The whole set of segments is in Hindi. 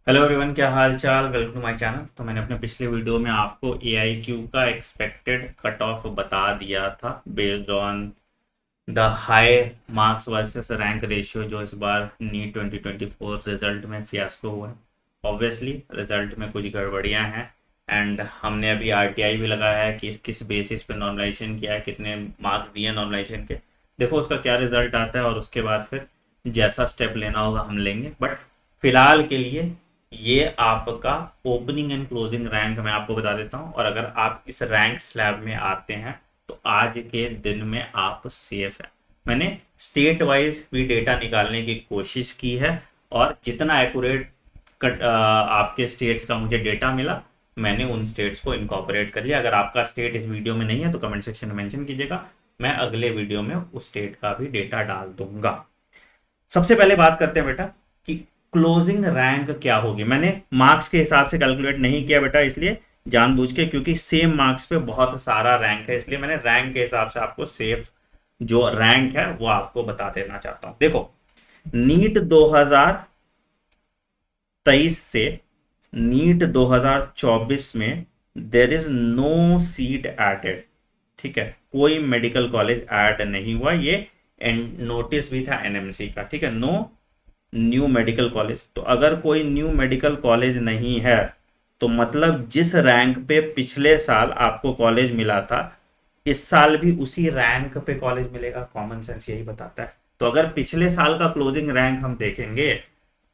हेलो एवरीवन, क्या हाल चाल। Welcome to my channel. तो मैंने अपने पिछले वीडियो में आपको AIQ का एक्सपेक्टेड कट ऑफ बता दिया था based on the high marks versus rank ratio जो इस बार नीट 2024 रिजल्ट में फियास्को हुआ है। ऑब्वियसली रिजल्ट में कुछ गड़बड़ियां हैं एंड हमने अभी RTI भी लगाया है कि किस बेसिस पे नॉर्मलाइजेशन किया है, कितने मार्क्स दिए नॉर्मलाइजेशन के। देखो उसका क्या रिजल्ट आता है और उसके बाद फिर जैसा स्टेप लेना होगा हम लेंगे। बट फिलहाल के लिए ये आपका ओपनिंग एंड क्लोजिंग रैंक मैं आपको बता देता हूँ, और अगर आप इस रैंक स्लैब में आते हैं तो आज के दिन में आप सेफ है। मैंने स्टेट वाइज भी डेटा निकालने की कोशिश की है और जितना एक्यूरेट आपके स्टेट्स का मुझे डेटा मिला मैंने उन स्टेट्स को इनकॉर्पोरेट कर लिया। अगर आपका स्टेट इस वीडियो में नहीं है तो कमेंट सेक्शन में मेंशन कीजिएगा, मैं अगले वीडियो में उस स्टेट का भी डेटा डाल दूंगा। सबसे पहले बात करते हैं बेटा कि क्लोजिंग रैंक क्या होगी। मैंने मार्क्स के हिसाब से कैलकुलेट नहीं किया बेटा, इसलिए जानबूझ के, क्योंकि सेम मार्क्स पे बहुत सारा रैंक है, इसलिए मैंने रैंक के हिसाब से आपको सेफ जो रैंक है वो आपको बता देना चाहता हूं। देखो, नीट 2023 से नीट 2024 में there is no seat added. ठीक है, कोई मेडिकल कॉलेज ऐड नहीं हुआ। ये नोटिस भी था NMC का। ठीक है, नो न्यू मेडिकल कॉलेज। तो अगर कोई न्यू मेडिकल कॉलेज नहीं है तो मतलब जिस रैंक पे पिछले साल आपको कॉलेज मिला था इस साल भी उसी रैंक पे कॉलेज मिलेगा। कॉमन सेंस यही बताता है। तो अगर पिछले साल का क्लोजिंग रैंक हम देखेंगे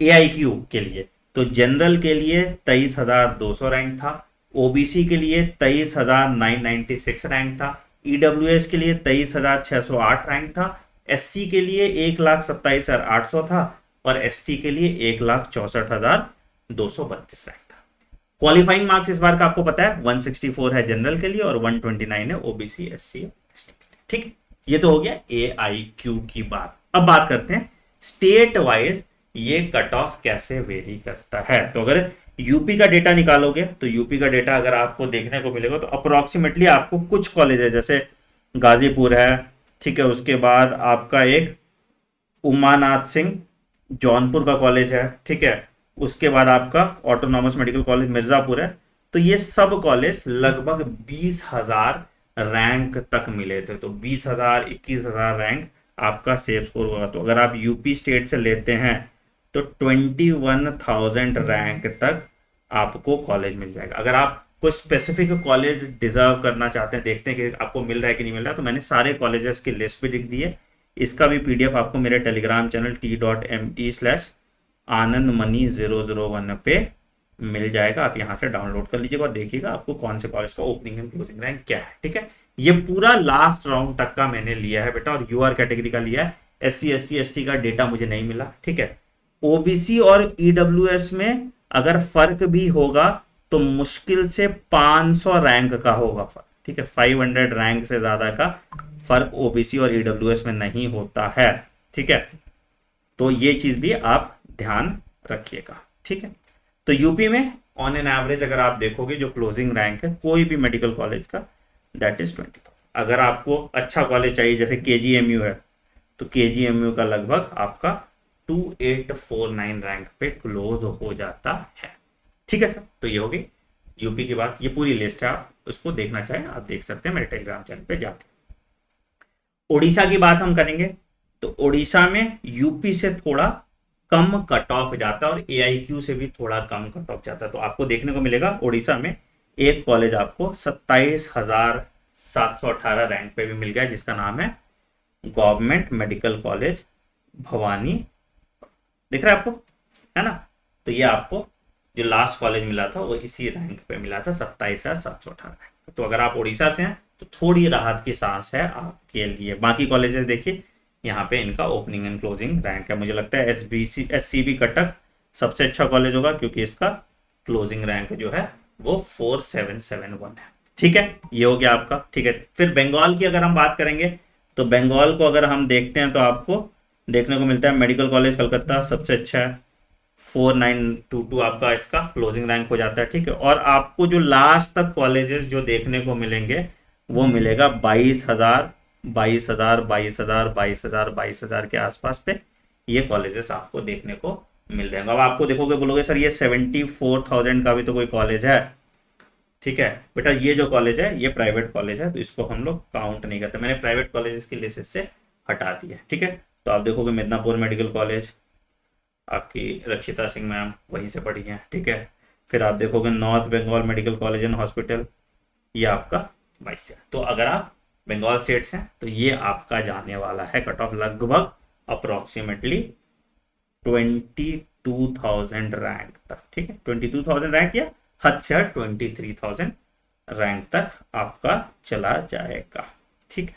AIQ के लिए, तो जनरल के लिए 23,200 रैंक था, OBC के लिए 23,996 रैंक था, EWS के लिए 23,608 रैंक था, SC के लिए 1,27,800 था और ST के लिए 1,64,232 रैंक था। क्वालिफाइंग मार्क्स इस बार का आपको पता है 164 है जनरल के लिए और 129 है OBC SC ST के लिए। ठीक, ये तो हो गया AIQ की बात। अब बात करते हैं स्टेट वाइज ये कट ऑफ कैसे वेरी करता है। तो अगर यूपी का डेटा निकालोगे तो यूपी का डेटा अगर आपको देखने को मिलेगा तो अप्रोक्सीमेटली आपको कुछ कॉलेज है, जैसे गाजीपुर है, ठीक है, उसके बाद आपका एक उमानाथ सिंह जौनपुर का कॉलेज है, ठीक है, उसके बाद आपका ऑटोनॉमस मेडिकल कॉलेज मिर्जापुर है। तो ये सब कॉलेज लगभग 20,000 रैंक तक मिले थे। तो 20,000 21,000 रैंक आपका सेफ स्कोर होगा। तो अगर आप यूपी स्टेट से लेते हैं तो 21,000 रैंक तक आपको कॉलेज मिल जाएगा। अगर आप कोई स्पेसिफिक कॉलेज डिजर्व करना चाहते हैं, देखते हैं कि आपको मिल रहा है कि नहीं मिल रहा है, तो मैंने सारे कॉलेजेस की लिस्ट भी लिख दी है। इसका भी PDF आपको मेरे टेलीग्राम चैनल t.me/आनंदमणि001 पे मिल जाएगा। आप यहाँ से डाउनलोड कर लीजिएगा और देखिएगा आपको कौन से कॉलेज का ओपनिंग एंड क्लोजिंग रैंक क्या है। ठीक है, ये पूरा लास्ट राउंड तक का मैंने लिया है बेटा, और UR कैटेगरी का लिया है। SC ST ST का डेटा मुझे नहीं मिला। ठीक है, OBC और EWS में अगर फर्क भी होगा तो मुश्किल से 500 रैंक का होगा फर्क। ठीक है, 500 रैंक से ज्यादा का फर्क OBC और EWS में नहीं होता है। ठीक है, तो ये चीज भी आप ध्यान रखिएगा। ठीक है, तो यूपी में ऑन एन एवरेज अगर आप देखोगे जो क्लोजिंग रैंक है कोई भी मेडिकल कॉलेज का, दैट इज 20,000। अगर आपको अच्छा कॉलेज चाहिए जैसे KGMU है तो KGMU का लगभग आपका 2849 रैंक पे क्लोज हो जाता है। ठीक है सर, तो ये होगी यूपी की बात। ये पूरी लिस्ट है, आप उसको देखना चाहें आप देख सकते हैं मेरे टेलीग्राम चैनल पे जाके। उड़ीसा की बात हम करेंगे तो उड़ीसा में यूपी से थोड़ा कम कट ऑफ जाता है और AIQ से भी थोड़ा कम कट ऑफ जाता है। तो आपको देखने को मिलेगा उड़ीसा में एक कॉलेज आपको 27,718 रैंक पे भी मिल गया, जिसका नाम है गवर्नमेंट मेडिकल कॉलेज भवानी। दिख रहा है आपको, है ना। तो ये आपको जो लास्ट कॉलेज मिला था वो इसी रैंक पे मिला था 27,718। तो अगर आप उड़ीसा से हैं तो थोड़ी राहत की सांस है आपके लिए। बाकी कॉलेजेस देखिए यहाँ पे इनका ओपनिंग एंड क्लोजिंग रैंक है। मुझे लगता है SCB कटक सबसे अच्छा कॉलेज होगा क्योंकि इसका क्लोजिंग रैंक जो है वो 4771 है। ठीक है, ये हो गया आपका। ठीक है, फिर बंगाल की अगर हम बात करेंगे तो बंगाल को अगर हम देखते हैं तो आपको देखने को मिलता है मेडिकल कॉलेज कलकत्ता सबसे अच्छा है, 4922 आपका इसका क्लोजिंग रैंक हो जाता है। ठीक है, और आपको जो लास्ट तक कॉलेजेस जो देखने को मिलेंगे वो मिलेगा 22,000 22,000 22,000 22,000 22,000 के आसपास पे ये कॉलेजेस आपको देखने को मिल जाएगा। अब आपको देखोगे बोलोगे सर ये 74,000 का भी तो कोई कॉलेज है। ठीक है बेटा, ये जो कॉलेज है ये प्राइवेट कॉलेज है, तो इसको हम लोग काउंट नहीं करते। मैंने प्राइवेट कॉलेज की लिस्ट से हटा दी है। ठीक है, तो आप देखोगे मिदनापुर मेडिकल कॉलेज, आपकी रक्षिता सिंह मैम वहीं से पढ़ी हैं। ठीक है, फिर आप देखोगे North Bengal medical college and hospital, ये आपका 22 है। तो अगर आप बंगाल स्टेट से हैं तो ये आपका जाने वाला है कट ऑफ लगभग अप्रोक्सीमेटली 22,000 रैंक तक। ठीक है, 22,000 रैंक या हद से हद 23,000 रैंक तक आपका चला जाएगा। ठीक है,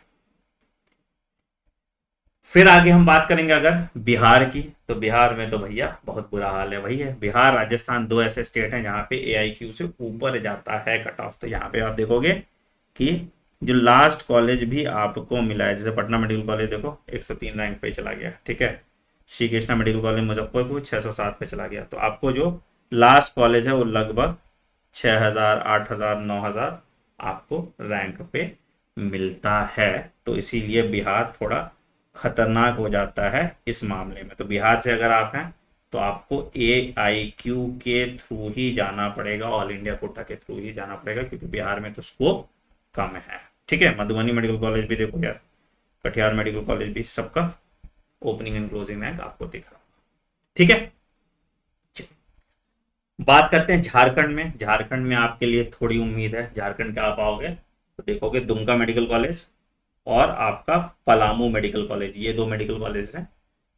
फिर आगे हम बात करेंगे अगर बिहार की, तो बिहार में तो भैया बहुत बुरा हाल है। वही है, बिहार राजस्थान दो ऐसे स्टेट हैं जहां पे AIQ से ऊपर जाता है कट ऑफ। तो यहाँ पे आप देखोगे कि जो लास्ट कॉलेज भी आपको मिला है, जैसे पटना मेडिकल कॉलेज देखो 103 रैंक पे चला गया। ठीक है, श्री कृष्णा मेडिकल कॉलेज मुजफ्फरपुर 607 पे चला गया। तो आपको जो लास्ट कॉलेज है वो लगभग 6,000 8,000 9,000 आपको रैंक पे मिलता है। तो इसीलिए बिहार थोड़ा खतरनाक हो जाता है इस मामले में। तो बिहार से अगर आप हैं तो आपको AIQ के थ्रू ही जाना पड़ेगा, ऑल इंडिया कोटा के थ्रू ही जाना पड़ेगा, क्योंकि बिहार में तो स्कोप कम है। ठीक है, मधुबनी मेडिकल कॉलेज भी देखो यार, कटिहार मेडिकल कॉलेज भी, सबका ओपनिंग एंड क्लोजिंग रैंक आपको दिख रहा। ठीक है, बात करते हैं झारखंड में। झारखंड में आपके लिए थोड़ी उम्मीद है, झारखंड क्या आप आओगे तो देखोगे दुमका मेडिकल कॉलेज और आपका पलामू मेडिकल कॉलेज, ये दो मेडिकल कॉलेज हैं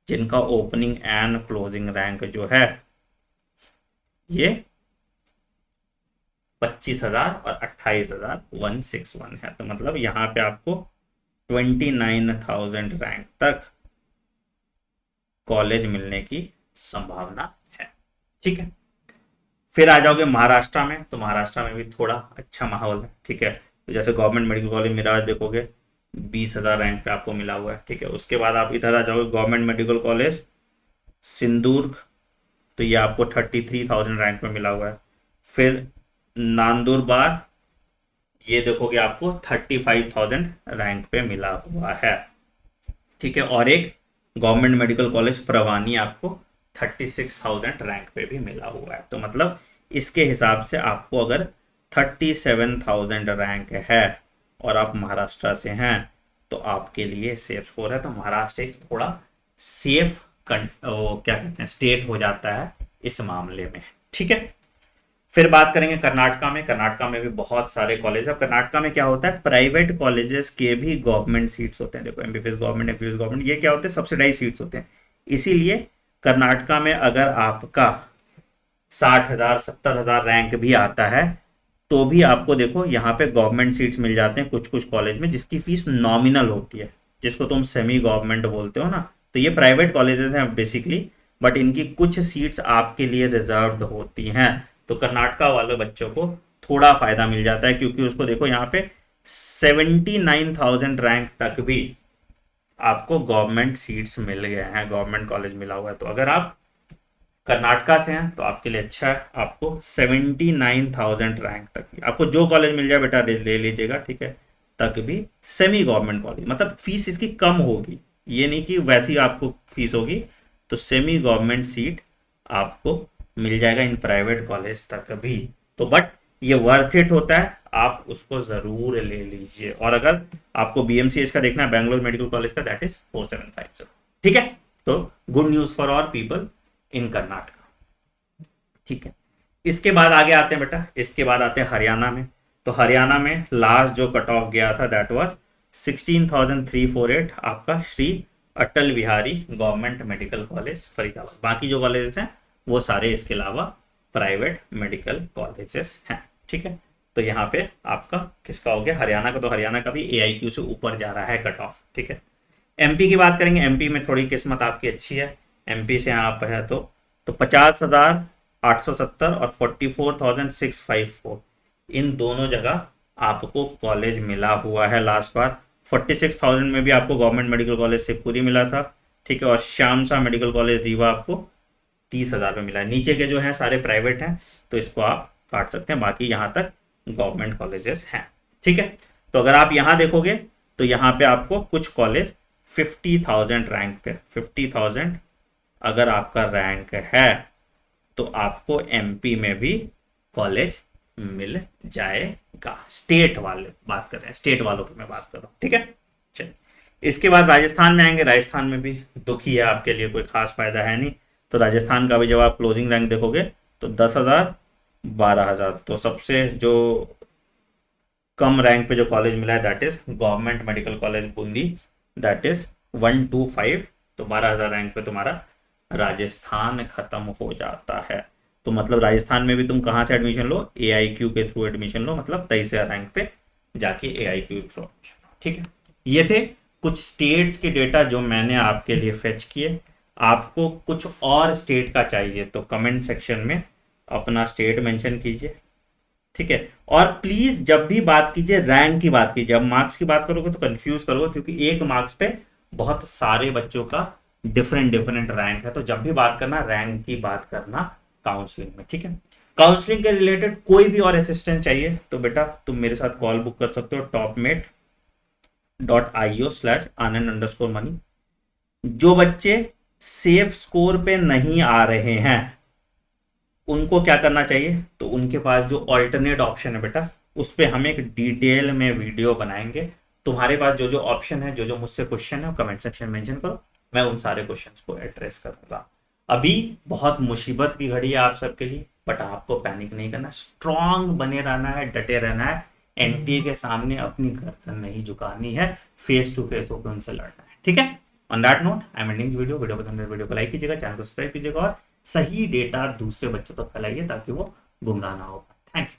जिनका ओपनिंग एंड क्लोजिंग रैंक जो है ये 25,000 और 28,161 है। तो मतलब यहां पे आपको 29,000 रैंक तक कॉलेज मिलने की संभावना है। ठीक है, फिर आ जाओगे महाराष्ट्र में, तो महाराष्ट्र में भी थोड़ा अच्छा माहौल है। ठीक है, तो जैसे गवर्नमेंट मेडिकल कॉलेज मिराज देखोगे 20,000 रैंक पे आपको मिला हुआ है। ठीक है, उसके बाद आप इधर आ जाओगे गवर्नमेंट मेडिकल कॉलेज सिंदूर, तो ये आपको 33,000 रैंक पे मिला हुआ है। फिर नांदुरबार, ये देखोगे आपको 35,000 रैंक पे मिला हुआ है। ठीक है, और एक गवर्नमेंट मेडिकल कॉलेज प्रवानी आपको 36,000 रैंक पे भी मिला हुआ है। तो मतलब इसके हिसाब से आपको अगर 37,000 रैंक है और आप महाराष्ट्र से हैं तो आपके लिए सेफ स्कोर है। तो महाराष्ट्र एक थोड़ा सेफ क्या कहते हैं स्टेट हो जाता है इस मामले में। ठीक है, फिर बात करेंगे कर्नाटका में। कर्नाटका में भी बहुत सारे कॉलेज है। कर्नाटका में क्या होता है, प्राइवेट कॉलेजेस के भी गवर्नमेंट सीट्स होते हैं। देखो MBBS गवर्नमेंट, MBBS गवर्नमेंट, ये क्या होते हैं सब्सिडाइज सीट्स होते हैं। इसीलिए कर्नाटका में अगर आपका 60,000 70,000 रैंक भी आता है तो भी आपको देखो यहाँ पे गवर्नमेंट सीट्स मिल जाते हैं कुछ कुछ कॉलेज में, जिसकी फीस नॉमिनल होती है, जिसको तुम सेमी गवर्नमेंट बोलते हो ना। तो ये प्राइवेट कॉलेजेस हैं बेसिकली, बट इनकी कुछ सीट्स आपके लिए रिजर्व्ड होती हैं। तो कर्नाटका वाले बच्चों को थोड़ा फायदा मिल जाता है, क्योंकि उसको देखो यहाँ पे 79,000 रैंक तक भी आपको गवर्नमेंट सीट्स मिल गए हैं, गवर्नमेंट कॉलेज मिला हुआ है। तो अगर आप कर्नाटका से हैं तो आपके लिए अच्छा है, आपको 79,000 रैंक तक आपको जो कॉलेज मिल जाए बेटा ले लीजिएगा। ठीक है, तक भी सेमी गवर्नमेंट कॉलेज, मतलब फीस इसकी कम होगी, ये नहीं कि वैसी आपको फीस होगी। तो सेमी गवर्नमेंट सीट आपको मिल जाएगा इन प्राइवेट कॉलेज तक भी। तो बट ये वर्थ इट होता है, आप उसको जरूर ले लीजिए। और अगर आपको BMCH का देखना है, बैंगलोर मेडिकल कॉलेज का, दैट इज 4750। ठीक है, तो good news for all people in Karnataka. ठीक है, इसके बाद आगे आते हैं बेटा, इसके बाद आते हैं हरियाणा में। तो हरियाणा में लास्ट जो कट ऑफ गया था दैट वाज 16,348, आपका Shri Atal Bihari government medical college Faridabad. बाकी जो कॉलेजेस हैं वो सारे इसके अलावा प्राइवेट मेडिकल कॉलेजेस हैं। ठीक है, तो यहाँ पे आपका किसका हो गया, हरियाणा का। तो हरियाणा का भी AIQ से ऊपर जा रहा है कट ऑफ। ठीक है, MP की बात करेंगे। MP में थोड़ी किस्मत आपकी अच्छी है। MP से आप है तो 50,870 और 44,654 इन दोनों जगह आपको कॉलेज मिला हुआ है। लास्ट बार 46,000 में भी आपको गवर्नमेंट मेडिकल कॉलेज से पूरी मिला था। ठीक है, और श्याम शाह मेडिकल कॉलेज रीवा आपको 30,000 में मिला है। नीचे के जो हैं सारे प्राइवेट हैं तो इसको आप काट सकते हैं, बाकी यहाँ तक गवर्नमेंट कॉलेजेस हैं। ठीक है, तो अगर आप यहाँ देखोगे तो यहाँ पे आपको कुछ कॉलेज 50,000 रैंक पे 50,000 अगर आपका रैंक है तो आपको एमपी में भी कॉलेज मिल जाएगा। स्टेट वाले बात कर रहे हैं, स्टेट वालों की मैं बात कर रहा हूँ, ठीक है। चलिए, इसके बाद राजस्थान में आएंगे। राजस्थान में भी दुखी है, आपके लिए कोई खास फायदा है नहीं। तो राजस्थान का भी जब आप क्लोजिंग रैंक देखोगे तो 10,000, 12,000। तो सबसे जो कम रैंक पे जो कॉलेज मिला है that is government medical college Bundi, that is 125। तो 12,000 रैंक पे तुम्हारा राजस्थान खत्म हो जाता है। तो मतलब राजस्थान में भी तुम कहाँ से एडमिशन लो, AIQ के थ्रू एडमिशन लो, मतलब 23,000 रैंक पे जाके AIQ के थ्रू एडमिशन लो, ठीक है। ये थे कुछ स्टेट्स के डेटा जो मैंने आपके लिए फेच किए। आपको कुछ और स्टेट का चाहिए तो कमेंट सेक्शन में अपना स्टेट मेंशन कीजिए, ठीक है। और प्लीज जब भी बात कीजिए रैंक की बात कीजिए। अब मार्क्स की बात करोगे तो कंफ्यूज करोगे, क्योंकि एक मार्क्स पे बहुत सारे बच्चों का डिफरेंट डिफरेंट रैंक है। तो जब भी बात करना रैंक की बात करना काउंसलिंग में, ठीक है। काउंसलिंग के रिलेटेड कोई भी और असिस्टेंट चाहिए तो बेटा तुम मेरे साथ कॉल बुक कर सकते हो topmate.io/anand_money। जो बच्चे सेफ स्कोर पे नहीं आ रहे हैं उनको क्या करना चाहिए, तो उनके पास जो ऑल्टरनेट ऑप्शन है बेटा उस पर हम एक डिटेल में वीडियो बनाएंगे। तुम्हारे पास जो जो ऑप्शन है, जो जो मुझसे क्वेश्चन है, कमेंट सेक्शन में मेंशन करो, मैं उन सारे क्वेश्चंस को एड्रेस करूंगा। अभी बहुत मुसीबत की घड़ी है आप सबके लिए, बट आपको पैनिक नहीं करना, स्ट्रांग बने रहना है, डटे रहना है। एनटीए के सामने अपनी गर्दन नहीं झुकानी है, फेस टू फेस होकर उनसे लड़ना है, ठीक है। On that note I am ending video पसंद है वीडियो को लाइक कीजिएगा, चैनल को सब्सक्राइब कीजिएगा और सही डेटा दूसरे बच्चों तक फैलाइए ताकि वो गुमराह ना हो। Thank you.